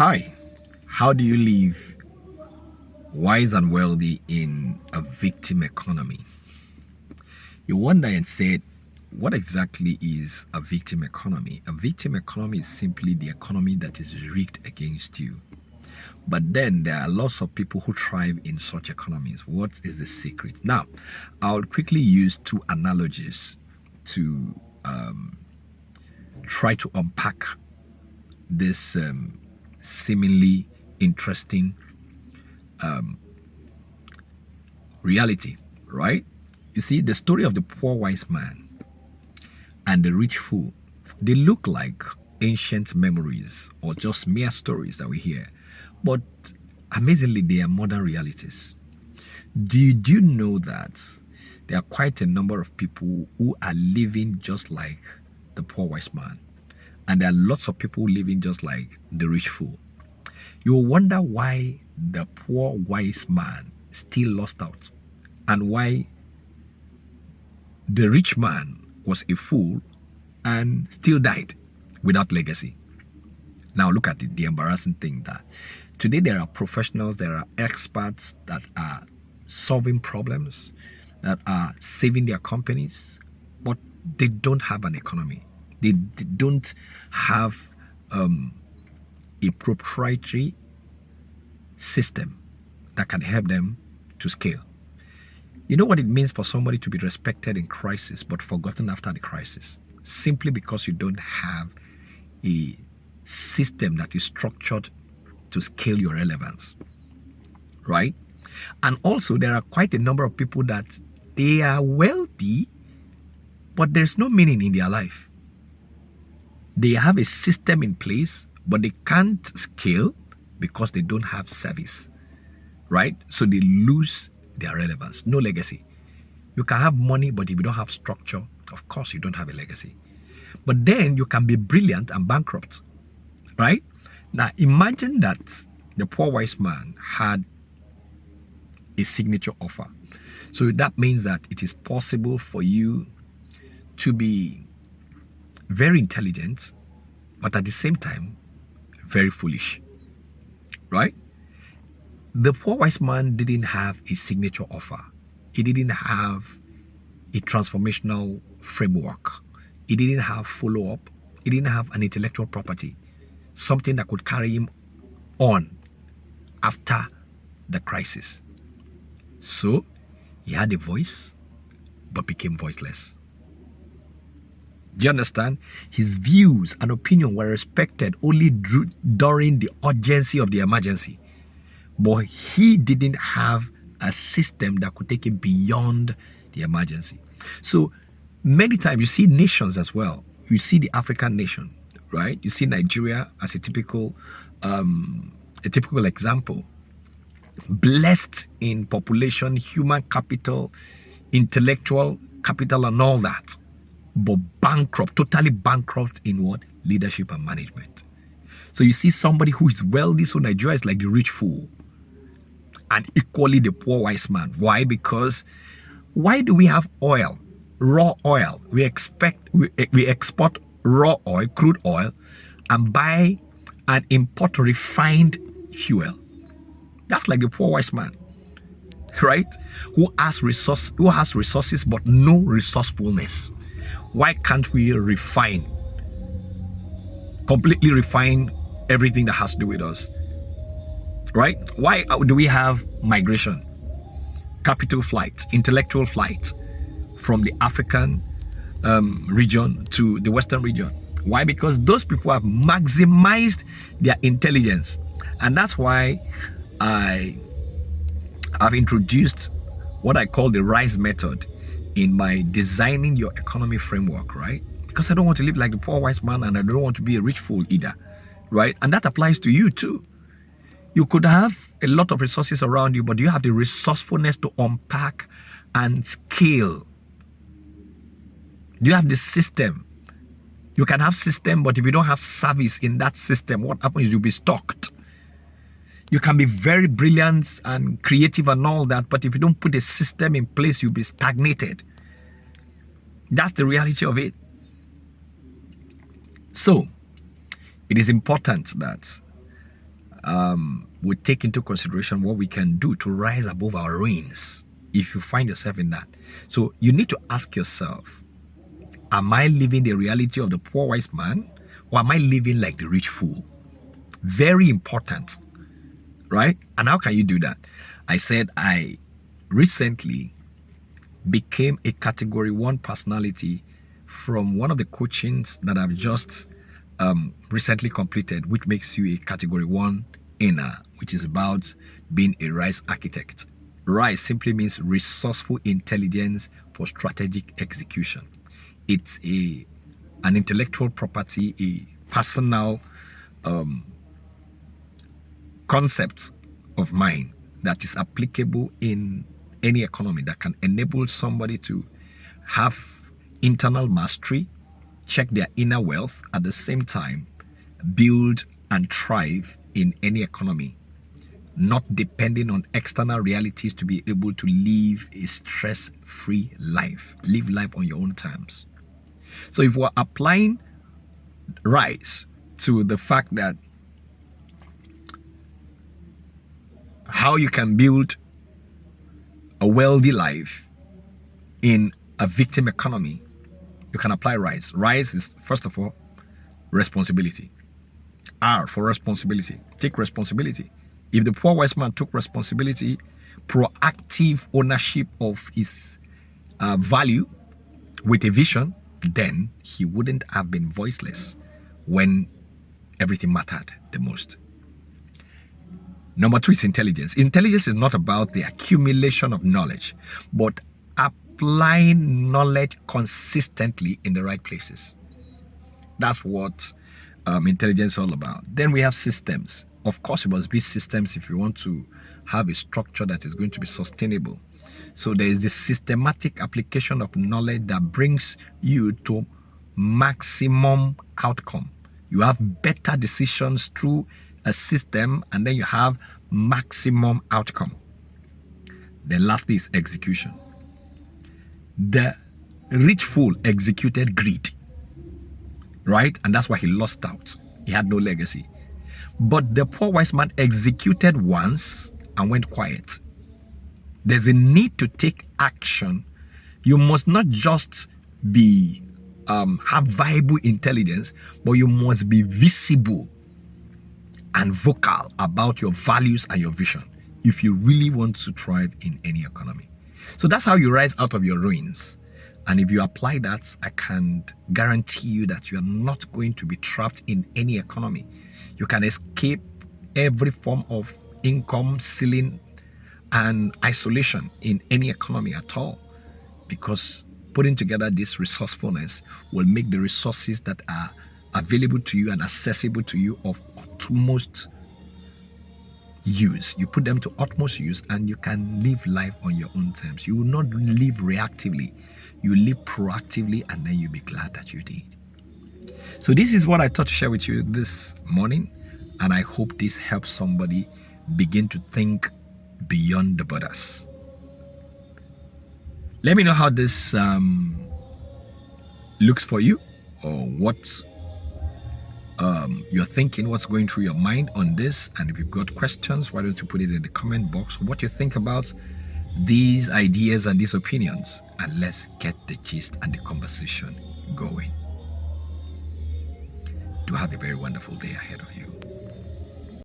Hi, how do you live wise and wealthy in a victim economy? You wonder and said, what exactly is a victim economy? A victim economy is simply the economy that is rigged against you. But then there are lots of people who thrive in such economies. What is the secret? Now, I'll quickly use two analogies to try to unpack this seemingly interesting reality, right? You see, the story of the poor wise man and the rich fool, they look like ancient memories or just mere stories that we hear. But amazingly, they are modern realities. Did you know that there are quite a number of people who are living just like the poor wise man? And there are lots of people living just like the rich fool. You will wonder why the poor wise man still lost out and why the rich man was a fool and still died without legacy. Now look at it, the embarrassing thing that today there are professionals, there are experts that are solving problems, that are saving their companies, but they don't have an economy. They don't have a proprietary system that can help them to scale. You know what it means for somebody to be respected in crisis but forgotten after the crisis? Simply because you don't have a system that is structured to scale your relevance, right? And also there are quite a number of people that they are wealthy, but there's no meaning in their life. They have a system in place, but they can't scale because they don't have service, right? So they lose their relevance, no legacy. You can have money, but if you don't have structure, of course you don't have a legacy. But then you can be brilliant and bankrupt, right? Now imagine that the poor wise man had a signature offer. So that means that it is possible for you to be very intelligent, but at the same time, very foolish, right? The poor wise man didn't have a signature offer. He didn't have a transformational framework. He didn't have follow-up. He didn't have an intellectual property, something that could carry him on after the crisis. So he had a voice, but became voiceless. Do you understand? His views and opinion were respected only during the urgency of the emergency. But he didn't have a system that could take him beyond the emergency. So many times you see nations as well. You see the African nation, right? You see Nigeria as a typical example. Blessed in population, human capital, intellectual capital and all that. But bankrupt, totally bankrupt in what? Leadership and management. So you see somebody who is wealthy, so Nigeria is like the rich fool. And equally the poor wise man. Why? Because why do we have oil, raw oil? We export raw oil, crude oil, and buy and import refined fuel. That's like the poor wise man, right? Who has resources but no resourcefulness. Why can't we completely refine everything that has to do with us? Right? Why do we have migration, capital flight, intellectual flight from the African region to the Western region? Why? Because those people have maximized their intelligence. And that's why I have introduced what I call the RISE method in my designing your economy framework, right? Because I don't want to live like the poor wise man and I don't want to be a rich fool either, right? And that applies to you too. You could have a lot of resources around you, but do you have the resourcefulness to unpack and scale? Do you have the system? You can have system, but if you don't have service in that system, what happens is you'll be stuck. You can be very brilliant and creative and all that, but if you don't put a system in place, you'll be stagnated. That's the reality of it. So, it is important that we take into consideration what we can do to rise above our ruins if you find yourself in that. So you need to ask yourself, am I living the reality of the poor wise man, or am I living like the rich fool? Very important, right? And how can you do that? I said I recently became a category 1 personality from one of the coachings that I've just recently completed, which makes you a category 1 inner, which is about being a RISE architect. RISE simply means resourceful intelligence for strategic execution. It's an intellectual property, a personal concept of mine that is applicable in any economy, that can enable somebody to have internal mastery, check their inner wealth, at the same time build and thrive in any economy, not depending on external realities, to be able to live a stress-free life, live life on your own terms. So if we're applying RISE to the fact that how you can build a wealthy life in a victim economy, you can apply RISE. RISE is, first of all, responsibility. R for responsibility. Take responsibility. If the poor wise man took responsibility, proactive ownership of his value with a vision, then he wouldn't have been voiceless when everything mattered the most. Number 2 is intelligence. Intelligence is not about the accumulation of knowledge, but applying knowledge consistently in the right places. That's what intelligence is all about. Then we have systems. Of course, it must be systems if you want to have a structure that is going to be sustainable. So there is this systematic application of knowledge that brings you to maximum outcome. You have better decisions through a system, and then you have maximum outcome. Then lastly is execution. The rich fool executed greed, right? And that's why he lost out. He had no legacy. But the poor wise man executed once and went quiet. There's a need to take action. You must not just be have viable intelligence, but you must be visible and vocal about your values and your vision if you really want to thrive in any economy. So that's how you rise out of your ruins. And if you apply that, I can guarantee you that you are not going to be trapped in any economy. You can escape every form of income ceiling and isolation in any economy at all, because putting together this resourcefulness will make the resources that are available to you and accessible to you of utmost use. You put them to utmost use and you can live life on your own terms. You will not live reactively. You live proactively, and then you'll be glad that you did. So this is what I thought to share with you this morning, and I hope this helps somebody begin to think beyond the borders. Let me know how this looks for you, or what you're thinking, what's going through your mind on this. And if you've got questions, why don't you put it in the comment box, what you think about these ideas and these opinions, and let's get the gist and the conversation going. Do have a very wonderful day ahead of you.